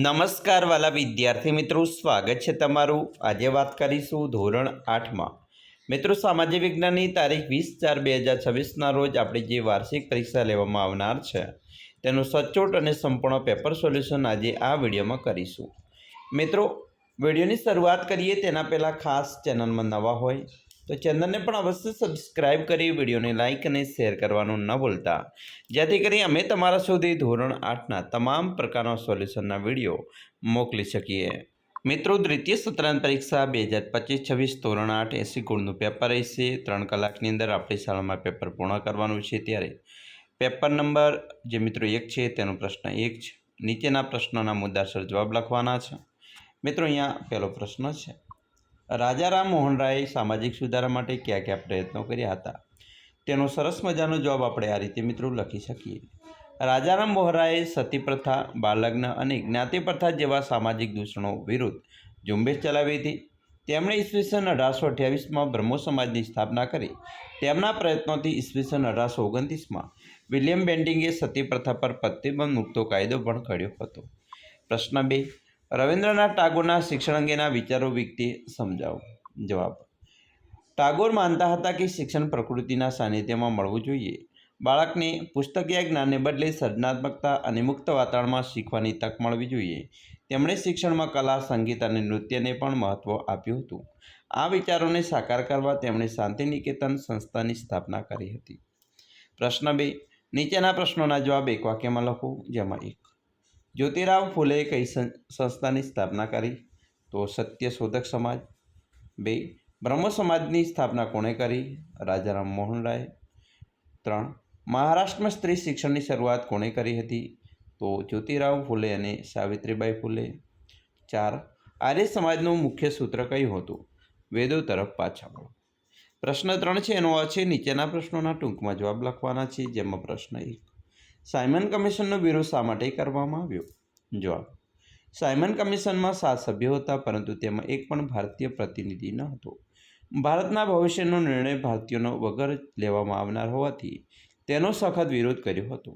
નમસ્કાર વાલા વિદ્યાર્થી મિત્રો, સ્વાગત છે તમારું। આજે વાત કરીશું ધોરણ 8માં મિત્રો સામાજિક વિજ્ઞાનની તારીખ 20/4/2026ના રોજ આપણી જે વાર્ષિક પરીક્ષા લેવામાં આવનાર છે તેનું સચોટ અને સંપૂર્ણ પેપર સોલ્યુશન આજે આ વિડીયોમાં કરીશું। મિત્રો વિડીયોની શરૂઆત કરીએ તેના પહેલાં ખાસ ચેનલમાં નવા હોય તો ચેનલને પણ અવશ્ય સબસ્ક્રાઇબ કરી વિડીયોને લાઇક અને શેર કરવાનું ન ભૂલતા, જેથી કરી અમે તમારા સુધી ધોરણ 8ના તમામ પ્રકારના સોલ્યુશનના વિડીયો મોકલી શકીએ। મિત્રો દ્વિતીય સત્રાંત પરીક્ષા 2025-26 ધોરણ 8 80 ગુણનું પેપર રહેશે। 3 કલાકની અંદર આપણી શાળામાં પેપર પૂર્ણ કરવાનું છે। ત્યારે પેપર નંબર જે મિત્રો 1 છે તેનો પ્રશ્ન 1 છે। નીચેના પ્રશ્નોના મુદ્દાસર જવાબ લખવાના છે। મિત્રો અહીંયા પહેલો પ્રશ્ન છે, રાજા રામ મોહન રાયે સામાજિક સુધારા માટે કયા કયા પ્રયત્નો કર્યા હતા? તેનો સરસ મજાનો જવાબ આપણે આ રીતે મિત્રો લખી શકીએ। રાજા રામ મોહન રાયે સતી પ્રથા, બાળલગ્ન અને જ્ઞાતિ પ્રથા જેવા સામાજિક દૂષણો વિરુદ્ધ ઝુંબેશ ચલાવી હતી। તેમણે ઈસવીસન 1828માં બ્રહ્મો સમાજની સ્થાપના કરી। તેમના પ્રયત્નોથી ઈસવીસન 1829માં વિલિયમ બેન્ટિંગે સતી પ્રથા પર પ્રતિબંધ મૂકતો કાયદો પણ ઘડ્યો હતો। પ્રશ્ન 2, રવિન્દ્રનાથ ટાગોરના શિક્ષણ અંગેના વિચારો વ્યક્તિ સમજાવો। જવાબ, ટાગોર માનતા હતા કે શિક્ષણ પ્રકૃતિના સાનિધ્યમાં મળવું જોઈએ। બાળકને પુસ્તકીય જ્ઞાનને બદલે સર્જનાત્મકતા અને મુક્ત વાતાવરણમાં શીખવાની તક મળવી જોઈએ। તેમણે શિક્ષણમાં કલા, સંગીત અને નૃત્યને પણ મહત્ત્વ આપ્યું હતું। આ વિચારોને સાકાર કરવા તેમણે શાંતિનિકેતન સંસ્થાની સ્થાપના કરી હતી। પ્રશ્ન 2, નીચેના પ્રશ્નોના જવાબ એક વાક્યમાં લખો। જેમાં 1, જ્યોતિરાવ ફૂલેએ કઈ સંસ્થાની સ્થાપના કરી? તો સત્યશોધક સમાજ। 2, બ્રહ્મો સમાજની સ્થાપના કોણે કરી? રાજારામ મોહન રાય। 3, મહારાષ્ટ્રમાં સ્ત્રી શિક્ષણની શરૂઆત કોણે કરી હતી? તો જ્યોતિરાવ ફૂલે અને સાવિત્રીબાઈ ફૂલે। 4, આર્ય સમાજનું મુખ્ય સૂત્ર કયું હતું? વેદો તરફ પાછા વળો। પ્રશ્ન 3 છે એનો અર્થ છે નીચેના પ્રશ્નોના ટૂંકમાં જવાબ લખવાના છે। જેમાં પ્રશ્ન 1, સાયમન કમિશનનો વિરોધ શા માટે કરવામાં આવ્યો? જવાબ, સાયમન કમિશનમાં 7 સભ્યો હતા, પરંતુ તેમાં એક પણ ભારતીય પ્રતિનિધિ ન હતો। ભારતના ભવિષ્યનો નિર્ણય ભારતીયોનો વગર લેવામાં આવનાર હોવાથી તેનો સખત વિરોધ કર્યો હતો।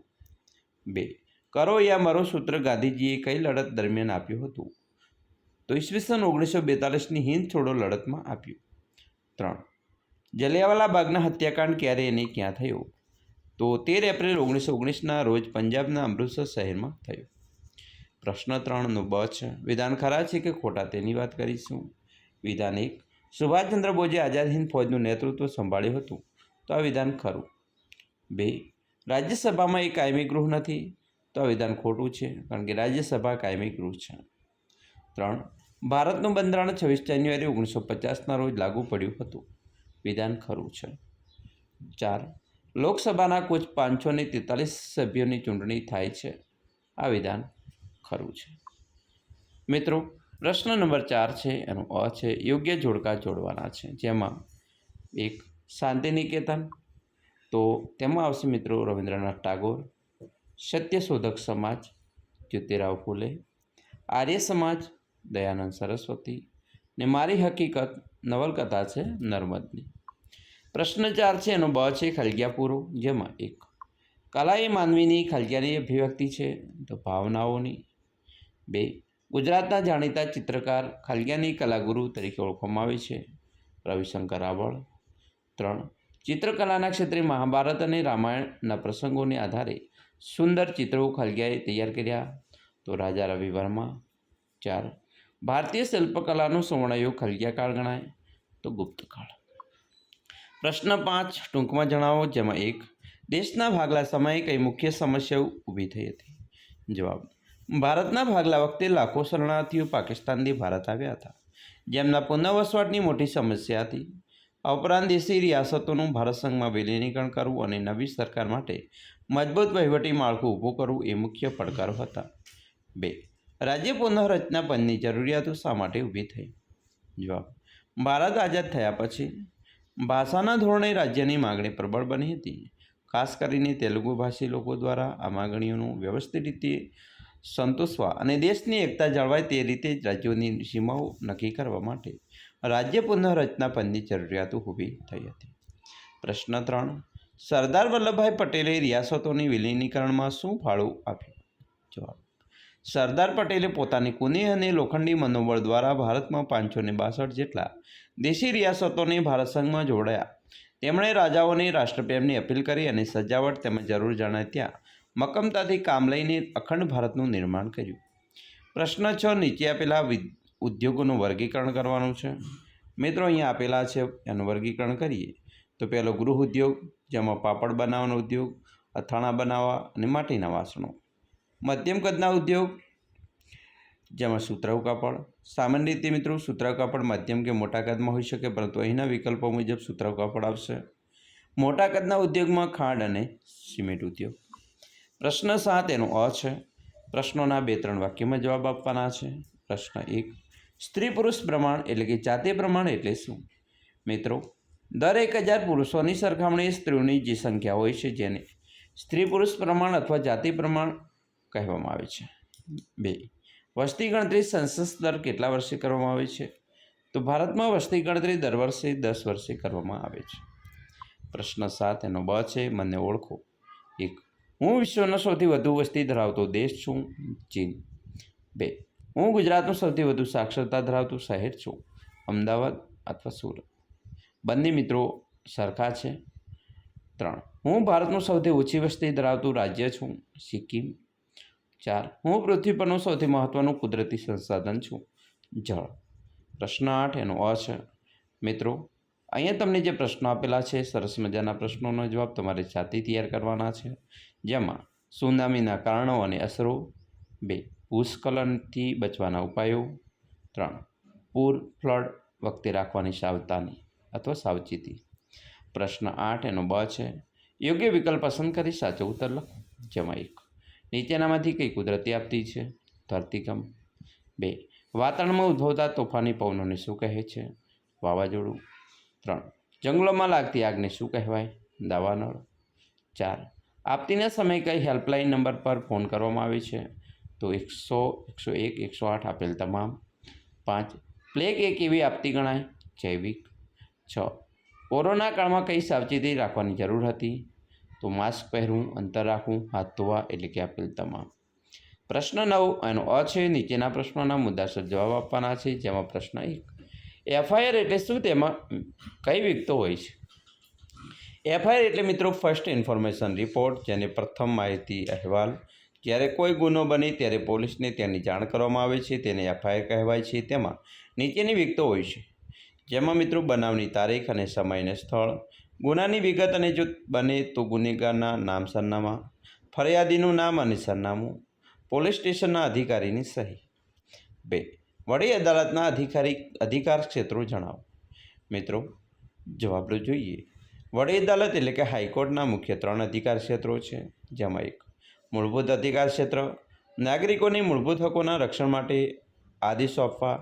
2, કરો યા મરો સૂત્ર ગાંધીજીએ કઈ લડત દરમિયાન આપ્યું હતું? તો ઈસવીસન 1942ની હિંદ છોડો લડતમાં આપ્યું। 3, જલિયાવાલા બાગના હત્યાકાંડ ક્યારે અને ક્યાં થયો? તો 13 એપ્રિલ 1919ના રોજ પંજાબના અમૃતસર શહેરમાં થયો। પ્રશ્ન 3નો બ છે, વિધાન ખરા છે કે ખોટા તેની વાત કરીશું। વિધાન 1, સુભાષચંદ્ર બોઝે આઝાદ હિંદ ફૌજનું નેતૃત્વ સંભાળ્યું હતું, તો આ વિધાન ખરું। 2, રાજ્યસભામાં એક કાયમી ગૃહ નથી, તો આ વિધાન ખોટું છે, કારણ કે રાજ્યસભા કાયમી ગૃહ છે। 3, ભારતનું બંધારણ 26 જાન્યુઆરી 1950ના રોજ લાગુ પડ્યું હતું, વિધાન ખરું છે। 4, લોકસભાના કુલ 543 સભ્યોની ચૂંટણી થાય છે, આ વિધાન ખરું છે। મિત્રો પ્રશ્ન નંબર 4 છે એનો અ છે, યોગ્ય જોડકા જોડવાના છે। જેમાં 1, શાંતિનિકેતન, તો તેમાં આવશે મિત્રો રવિન્દ્રનાથ ટાગોર, સત્યશોધક સમાજ જ્યોતિરાવ ફૂલે, આર્ય સમાજ દયાનંદ સરસ્વતી ને મારી હકીકત નવલકથા છે નર્મદની। પ્રશ્ન 4 છે એનો બ છે, ખલગ્યા પૂરો। જેમાં 1, કલા એ માનવીની ખલગ્યાની અભિવ્યક્તિ છે, તો ભાવનાઓની। 2, ગુજરાતના જાણીતા ચિત્રકાર ખલગ્યાની કલાગુરુ તરીકે ઓળખવામાં આવે છે, રવિશંકર રાવળ। 3, ચિત્રકલાના ક્ષેત્રે મહાભારત અને રામાયણના પ્રસંગોને આધારે સુંદર ચિત્રો ખલગ્યાએ તૈયાર કર્યા, તો રાજા રવિ વર્મા। 4, ભારતીય શિલ્પકલાનો સુવર્ણયુગ ખલગ્યા કાળ ગણાય, તો ગુપ્તકાળ। પ્રશ્ન 5 ટૂંકમાં જણાવો। જેમાં 1, દેશના ભાગલા સમયે કઈ મુખ્ય સમસ્યાઓ ઊભી થઈ હતી? જવાબ, ભારતના ભાગલા વખતે લાખો શરણાર્થીઓ પાકિસ્તાનથી ભારત આવ્યા હતા, જેમના પુનઃવસવાટની મોટી સમસ્યા હતી। આ ઉપરાંત દેશી રિયાસતોનું ભારત સંઘમાં વિલીનીકરણ કરવું અને નવી સરકાર માટે મજબૂત વહીવટી માળખું ઊભું કરવું એ મુખ્ય પડકારો હતા। 2, રાજ્ય પુનઃરચના પંચની જરૂરિયાતો શા માટે ઊભી થઈ? જવાબ, ભારત આઝાદ થયા પછી ભાષાના ધોરણે રાજ્યની માગણી પ્રબળ બની હતી। ખાસ કરીને તેલુગુ ભાષી લોકો દ્વારા આ માગણીઓનું વ્યવસ્થિત રીતે સંતોષવા અને દેશની એકતા જળવાય તે રીતે જ રાજ્યોની સીમાઓ નક્કી કરવા માટે રાજ્ય પુનઃરચના પંચની જરૂરિયાતો ઊભી થઈ હતી। પ્રશ્ન 3, સરદાર વલ્લભભાઈ પટેલે રિયાસતોની વિલીનીકરણમાં શું ફાળો આપ્યો? જવાબ, સરદાર પટેલે પોતાની કુની અને લોખંડી મનોબળ દ્વારા ભારતમાં 562 જેટલા દેશી રિયાસતોને ભારત સંઘમાં જોડાયા. તેમણે રાજાઓને રાષ્ટ્રપ્રેમની અપીલ કરી અને સજાવટ તેમજ જરૂર જણાય ત્યાં મક્કમતાથી કામ લઈને અખંડ ભારતનું નિર્માણ કર્યું. પ્રશ્ન 6. નીચે આપેલા ઉદ્યોગોનું વર્ગીકરણ કરવાનું છે. મિત્રો અહીંયા આપેલા છે, એનું વર્ગીકરણ કરીએ તો પહેલો ગૃહ ઉદ્યોગ, જેમાં પાપડ બનાવવાનો ઉદ્યોગ, અથાણા બનાવવા અને માટીના વાસણો. મધ્યમ કદના ઉદ્યોગ, જેમાં સુતરાઉ કાપડ. સામાન્ય રીતે મિત્રો સુતરાઉ કાપડ મધ્યમ કે મોટા કદમાં હોઈ શકે, પરંતુ અહીંના વિકલ્પો મુજબ સુતરાઉ કાપડ આવશે. મોટા કદના ઉદ્યોગમાં ખાંડ અને સિમેન્ટ ઉદ્યોગ. પ્રશ્ન 7 એનો અ છે. પ્રશ્નોના 2-3 વાક્યમાં જવાબ આપવાના છે. પ્રશ્ન 1. સ્ત્રી પુરુષ પ્રમાણ એટલે કે જાતિ પ્રમાણ એટલે શું? મિત્રો, દર 1000 પુરુષોની સરખામણીએ સ્ત્રીઓની જે સંખ્યા હોય છે જેને સ્ત્રી પુરુષ પ્રમાણ અથવા જાતિ પ્રમાણ કહેવામાં આવે છે. 2. વસ્તી ગણતરી સેન્સસ દર કેટલા વર્ષે કરવામાં આવે છે? તો ભારતમાં વસ્તી ગણતરી દર વર્ષે 10 વર્ષે કરવામાં આવે છે. પ્રશ્ન 7 એનો બ છે. મને ઓળખો. 1. હું વિશ્વનો સૌથી વધુ વસ્તી ધરાવતો દેશ છું, ચીન. 2. હું ગુજરાતનું સૌથી વધુ સાક્ષરતા ધરાવતું શહેર છું, અમદાવાદ અથવા સુરત. બંને મિત્રો સરખા છે. 3. હું ભારતનું સૌથી ઓછી વસ્તી ધરાવતું રાજ્ય છું, સિક્કિમ. 4. હું પૃથ્વી પરનું સૌથી મહત્ત્વનું કુદરતી સંસાધન છું, જળ. પ્રશ્ન 8 એનો અ છે. મિત્રો, અહીંયા તમને જે પ્રશ્નો આપેલા છે, સરસ મજાના પ્રશ્નોનો જવાબ તમારે જાતે તૈયાર કરવાના છે, જેમાં સુનામીના કારણો અને અસરો. 2. ભૂસ્ખલનથી બચવાના ઉપાયો. 3. પૂર ફ્લડ વખતે રાખવાની સાવધાની અથવા સાવચેતી. પ્રશ્ન 8 એનો બ છે. યોગ્ય વિકલ્પ પસંદ કરી સાચો ઉત્તર લખો, જેમાં 1. નીચેનામાંથી કઈ કુદરતી આપતી છે? ધરતીકંપ. 2. વાતાવરણમાં ઉદ્ભવતા તોફાની પવનોને શું કહે છે? વાવાઝોડું. 3. જંગલોમાં લાગતી આગને શું કહેવાય? દાવાનળ. 4. આપતીના સમયે કઈ હેલ્પલાઇન નંબર પર ફોન કરવામાં આવે છે? તો 100, 101, 108 આપેલ તમામ. 5. પ્લેગ એક એવી આપતી ગણાય? જૈવિક. 6. કોરોના કાળમાં કઈ સાવચેતી રાખવાની જરૂર હતી? તો માસ્ક પહેરવું, અંતર રાખવું, હાથ ધોવા એટલે કે આપેલ તમામ. પ્રશ્ન 9 એનો અ છે. નીચેના પ્રશ્નોના મુદ્દાસર જવાબ આપવાના છે, જેમાં પ્રશ્ન 1. એફઆઈઆર એટલે શું? તેમાં કઈ વિગતો હોય છે? એફઆઈઆર એટલે મિત્રો ફર્સ્ટ ઇન્ફોર્મેશન રિપોર્ટ, જેને પ્રથમ માહિતી અહેવાલ. જ્યારે કોઈ ગુનો બને ત્યારે પોલીસને તેની જાણ કરવામાં આવે છે, તેને એફઆઈઆર કહેવાય છે. તેમાં નીચેની વિગતો હોય છે, જેમાં મિત્રો બનાવની તારીખ અને સમય અને સ્થળ, ગુનાની વિગત અને જો બને તો ગુનેગારના નામ સરનામા, ફરિયાદીનું નામ અને સરનામું, પોલીસ સ્ટેશનના અધિકારીની સહી. 2. વડી અદાલતના અધિકાર ક્ષેત્રો જણાવો. મિત્રો, જવાબ જોઈએ. વડી અદાલત એટલે કે હાઈકોર્ટના મુખ્ય 3 અધિકાર ક્ષેત્રો છે, જેમાં 1. મૂળભૂત અધિકાર ક્ષેત્ર, નાગરિકોની મૂળભૂત હકોના રક્ષણ માટે આદેશો આપવા.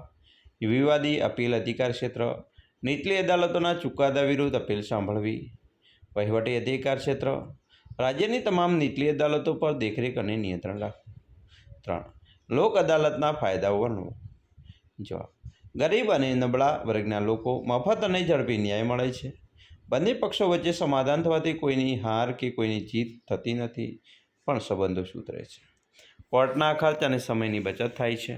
વિવાદી અપીલ અધિકાર ક્ષેત્ર, નીચલી અદાલતોના ચુકાદા વિરુદ્ધ અપીલ સાંભળવી. વહીવટી અધિકાર ક્ષેત્ર, રાજ્યની તમામ નીચલી અદાલતો પર દેખરેખ અને નિયંત્રણ રાખવું. 3. લોક અદાલતના ફાયદાઓ વર્ણવો. જવાબ. ગરીબ અને નબળા વર્ગના લોકો મફત અને ઝડપી ન્યાય મળે છે. બંને પક્ષો વચ્ચે સમાધાન થવાથી કોઈની હાર કે કોઈની જીત થતી નથી, પણ સંબંધો સુધરે છે. કોર્ટના ખર્ચ અને સમયની બચત થાય છે.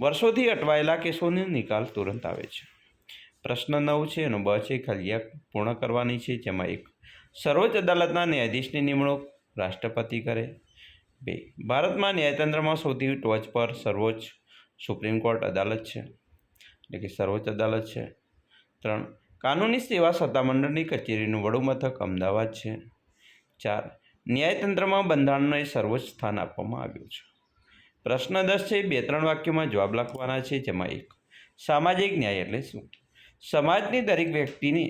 વર્ષોથી અટવાયેલા કેસોનો નિકાલ તુરંત આવે છે. પ્રશ્ન 9 છે. એનો બ છે. ખાલી પૂર્ણ કરવાની છે, જેમાં 1. સર્વોચ્ચ અદાલતના ન્યાયાધીશની નિમણૂક રાષ્ટ્રપતિ કરે. 2. ભારતમાં ન્યાયતંત્રમાં સૌથી ટોચ પર સર્વોચ્ચ સુપ્રીમ કોર્ટ અદાલત છે, એટલે કે સર્વોચ્ચ અદાલત છે. 3. કાનૂની સેવા સત્તામંડળની કચેરીનું વડું મથક અમદાવાદ છે. 4. ન્યાયતંત્રમાં બંધારણને સર્વોચ્ચ સ્થાન આપવામાં આવ્યું છે. પ્રશ્ન 10 છે. 2-3 વાક્યોમાં જવાબ લખવાના છે, જેમાં 1. સામાજિક ન્યાય એટલે શું? સમાજની દરેક વ્યક્તિને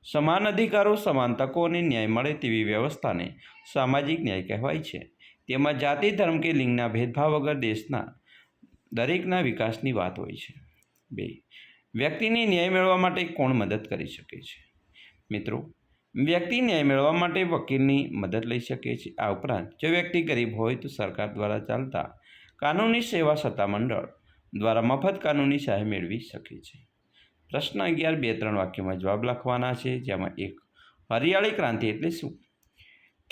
સમાન અધિકારો, સમાન તકો અને ન્યાય મળે તેવી વ્યવસ્થાને સામાજિક ન્યાય કહેવાય છે. તેમાં જાતિ, ધર્મ કે લિંગના ભેદભાવ વગર દેશના દરેકના વિકાસની વાત હોય છે. 2. વ્યક્તિને ન્યાય મેળવવા માટે કોણ મદદ કરી શકે છે? મિત્રો, વ્યક્તિ ન્યાય મેળવવા માટે વકીલની મદદ લઈ શકે છે. આ ઉપરાંત જો વ્યક્તિ ગરીબ હોય તો સરકાર દ્વારા ચાલતા કાનૂની સેવા સત્તામંડળ દ્વારા મફત કાનૂની સહાય મેળવી શકે છે. પ્રશ્ન 11. 2-3 વાક્યોમાં જવાબ લખવાના છે, જેમાં 1. હરિયાળી ક્રાંતિ એટલે શું?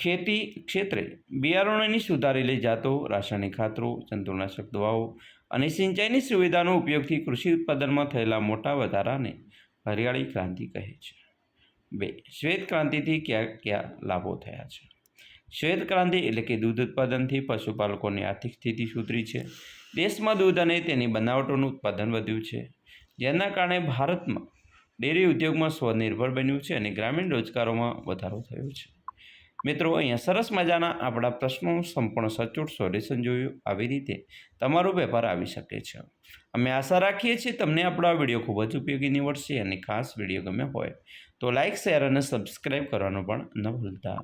ખેતી ક્ષેત્રે બિયારણોની સુધારેલી જાતો, રાસાયણિક ખાતરો, જંતુનાશક દવાઓ અને સિંચાઈની સુવિધાનો ઉપયોગથી કૃષિ ઉત્પાદનમાં થયેલા મોટા વધારાને હરિયાળી ક્રાંતિ કહે છે. 2. શ્વેત ક્રાંતિથી કયા કયા લાભો થયા છે? શ્વેત ક્રાંતિ એટલે કે દૂધ ઉત્પાદનથી પશુપાલકોની આર્થિક સ્થિતિ સુધરી છે. દેશમાં દૂધ અને તેની બનાવટોનું ઉત્પાદન વધ્યું છે, જેના કારણે ભારતમાં ડેરી ઉદ્યોગમાં સ્વનિર્ભર બન્યું છે અને ગ્રામીણ રોજગારોમાં વધારો થયો છે. મિત્રો, અહીંયા સરસ મજાના આપણા પ્રશ્નો સંપૂર્ણ સચોટ સોલ્યુશન જોયું. આવી રીતે તમારો પેપર આવી શકે છે. અમે આશા રાખીએ છીએ તમને આપણો આ વિડીયો ખૂબ જ ઉપયોગી નીવડશે અને ખાસ વિડીયો ગમ્યો હોય તો લાઇક, શેર અને સબસ્ક્રાઈબ કરવાનું પણ ન ભૂલતા.